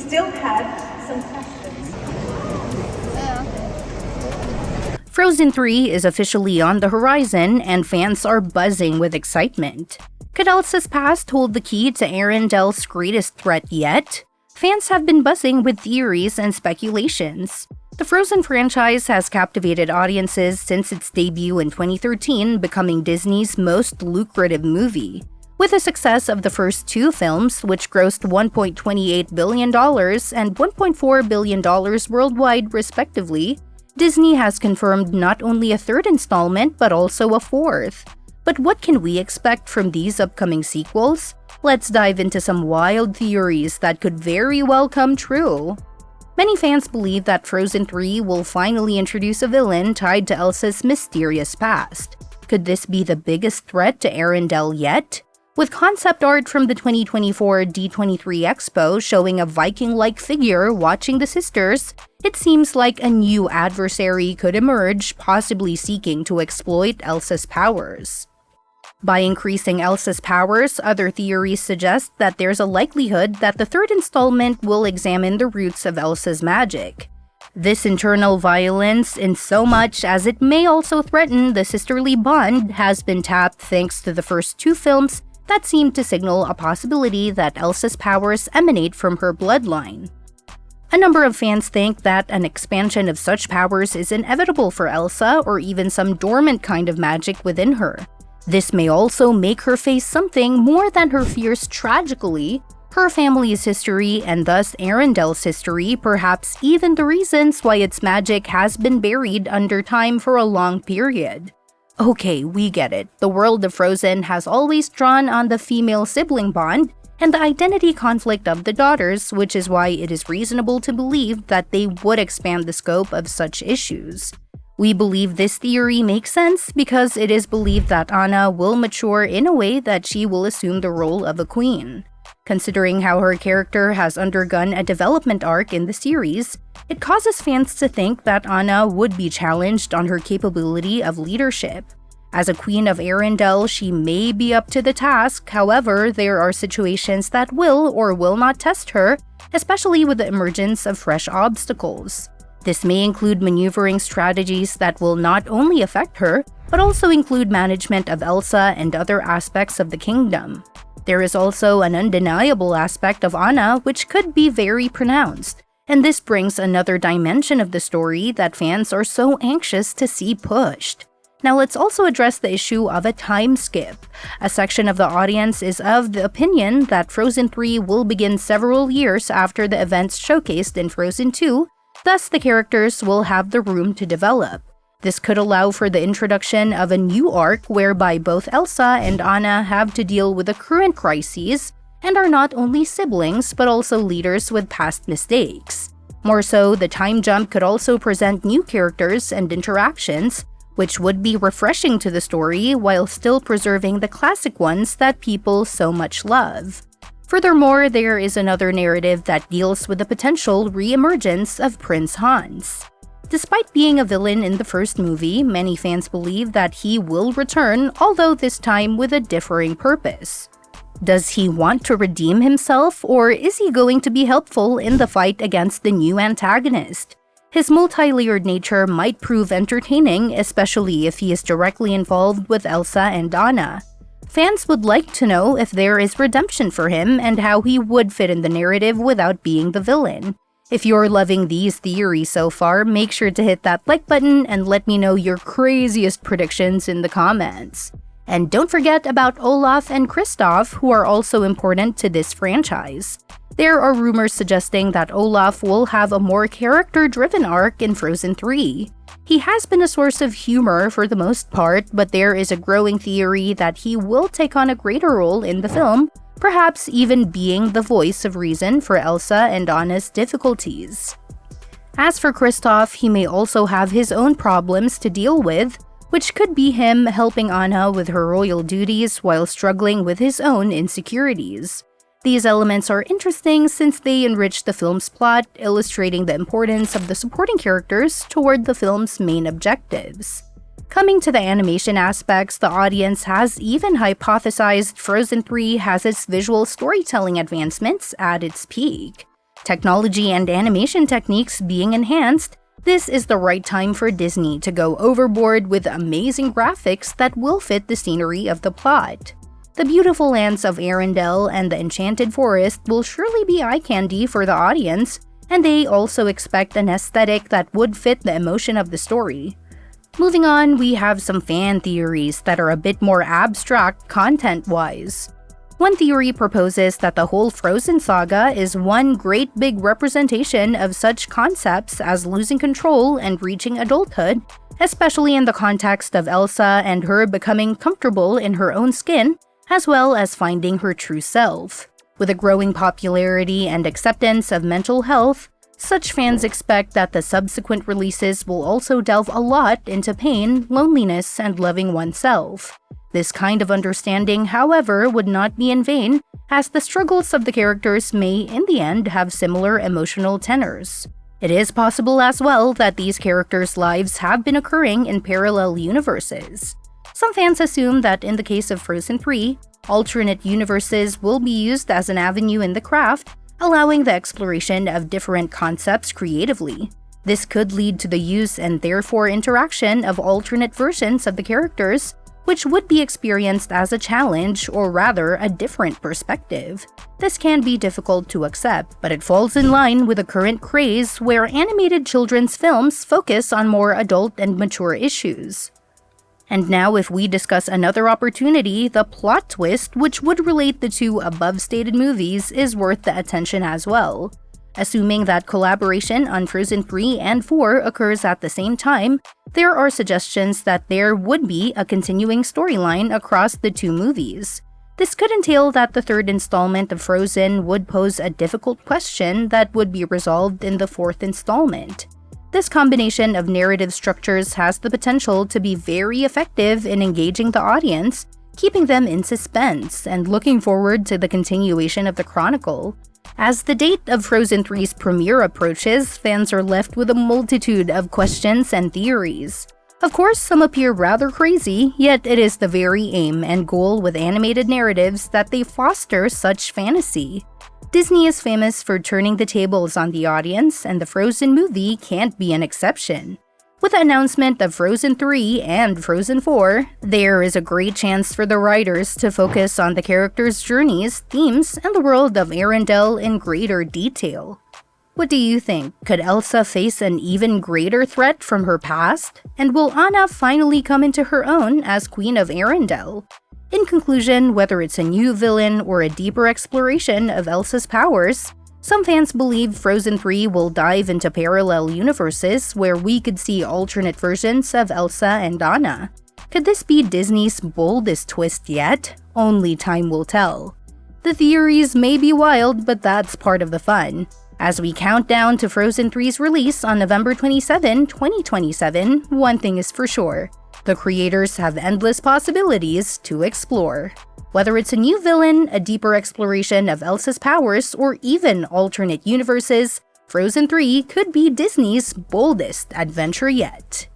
still had some questions. Frozen 3 is officially on the horizon, and fans are buzzing with excitement. Could Elsa's past hold the key to Arendelle's greatest threat yet? Fans have been buzzing with theories and speculations. The Frozen franchise has captivated audiences since its debut in 2013, becoming Disney's most lucrative movie. With the success of the first two films, which grossed $1.28 billion and $1.4 billion worldwide respectively, Disney has confirmed not only a third installment but also a fourth. But what can we expect from these upcoming sequels? Let's dive into some wild theories that could very well come true. Many fans believe that Frozen 3 will finally introduce a villain tied to Elsa's mysterious past. Could this be the biggest threat to Arendelle yet? With concept art from the 2024 D23 Expo showing a Viking-like figure watching the sisters, it seems like a new adversary could emerge, possibly seeking to exploit Elsa's powers. By increasing Elsa's powers, other theories suggest that there's a likelihood that the third installment will examine the roots of Elsa's magic. This internal violence, in so much as it may also threaten the sisterly bond, has been tapped thanks to the first two films that seem to signal a possibility that Elsa's powers emanate from her bloodline. A number of fans think that an expansion of such powers is inevitable for Elsa, or even some dormant kind of magic within her. This may also make her face something more than her fears tragically, her family's history and thus Arendelle's history, perhaps even the reasons why its magic has been buried under time for a long period. Okay, we get it. The world of Frozen has always drawn on the female sibling bond and the identity conflict of the daughters, which is why it is reasonable to believe that they would expand the scope of such issues. We believe this theory makes sense because it is believed that Anna will mature in a way that she will assume the role of a queen. Considering how her character has undergone a development arc in the series, it causes fans to think that Anna would be challenged on her capability of leadership. As a queen of Arendelle, she may be up to the task, however, there are situations that will or will not test her, especially with the emergence of fresh obstacles. This may include maneuvering strategies that will not only affect her, but also include management of Elsa and other aspects of the kingdom. There is also an undeniable aspect of Anna which could be very pronounced, and this brings another dimension of the story that fans are so anxious to see pushed. Now let's also address the issue of a time skip. A section of the audience is of the opinion that Frozen 3 will begin several years after the events showcased in Frozen 2, thus the characters will have the room to develop. This could allow for the introduction of a new arc whereby both Elsa and Anna have to deal with the current crises and are not only siblings but also leaders with past mistakes. More so, the time jump could also present new characters and interactions, which would be refreshing to the story while still preserving the classic ones that people so much love. Furthermore, there is another narrative that deals with the potential re-emergence of Prince Hans. Despite being a villain in the first movie, many fans believe that he will return, although this time with a differing purpose. Does he want to redeem himself, or is he going to be helpful in the fight against the new antagonist? His multi-layered nature might prove entertaining, especially if he is directly involved with Elsa and Anna. Fans would like to know if there is redemption for him and how he would fit in the narrative without being the villain. If you're loving these theories so far, make sure to hit that like button and let me know your craziest predictions in the comments. And don't forget about Olaf and Christophe, who are also important to this franchise. There are rumors suggesting that Olaf will have a more character-driven arc in Frozen 3. He has been a source of humor for the most part, but there is a growing theory that he will take on a greater role in the film, perhaps even being the voice of reason for Elsa and Anna's difficulties. As for Christophe, he may also have his own problems to deal with, which could be him helping Anna with her royal duties while struggling with his own insecurities. These elements are interesting since they enrich the film's plot, illustrating the importance of the supporting characters toward the film's main objectives. Coming to the animation aspects, the audience has even hypothesized Frozen 3 has its visual storytelling advancements at its peak. Technology and animation techniques being enhanced, this is the right time for Disney to go overboard with amazing graphics that will fit the scenery of the plot. The beautiful lands of Arendelle and the enchanted forest will surely be eye candy for the audience, and they also expect an aesthetic that would fit the emotion of the story. Moving on, we have some fan theories that are a bit more abstract content-wise. One theory proposes that the whole Frozen saga is one great big representation of such concepts as losing control and reaching adulthood, especially in the context of Elsa and her becoming comfortable in her own skin, as well as finding her true self. With a growing popularity and acceptance of mental health, such fans expect that the subsequent releases will also delve a lot into pain, loneliness, and loving oneself. This kind of understanding, however, would not be in vain, as the struggles of the characters may, in the end, have similar emotional tenors. It is possible as well that these characters' lives have been occurring in parallel universes. Some fans assume that in the case of Frozen 3, alternate universes will be used as an avenue in the craft, allowing the exploration of different concepts creatively. This could lead to the use and therefore interaction of alternate versions of the characters, which would be experienced as a challenge or rather a different perspective. This can be difficult to accept, but it falls in line with the current craze where animated children's films focus on more adult and mature issues. And now if we discuss another opportunity, the plot twist which would relate the two above-stated movies is worth the attention as well. Assuming that collaboration on Frozen 3 and 4 occurs at the same time, there are suggestions that there would be a continuing storyline across the two movies. This could entail that the third installment of Frozen would pose a difficult question that would be resolved in the fourth installment. This combination of narrative structures has the potential to be very effective in engaging the audience, keeping them in suspense and looking forward to the continuation of the chronicle. As the date of Frozen 3's premiere approaches, fans are left with a multitude of questions and theories. Of course, some appear rather crazy, yet it is the very aim and goal with animated narratives that they foster such fantasy. Disney is famous for turning the tables on the audience, and the Frozen movie can't be an exception. With the announcement of Frozen 3 and Frozen 4, there is a great chance for the writers to focus on the characters' journeys, themes, and the world of Arendelle in greater detail. What do you think? Could Elsa face an even greater threat from her past? And will Anna finally come into her own as Queen of Arendelle? In conclusion, whether it's a new villain or a deeper exploration of Elsa's powers, some fans believe Frozen 3 will dive into parallel universes where we could see alternate versions of Elsa and Anna. Could this be Disney's boldest twist yet? Only time will tell. The theories may be wild, but that's part of the fun. As we count down to Frozen 3's release on November 27, 2027, one thing is for sure. The creators have endless possibilities to explore. Whether it's a new villain, a deeper exploration of Elsa's powers, or even alternate universes, Frozen 3 could be Disney's boldest adventure yet.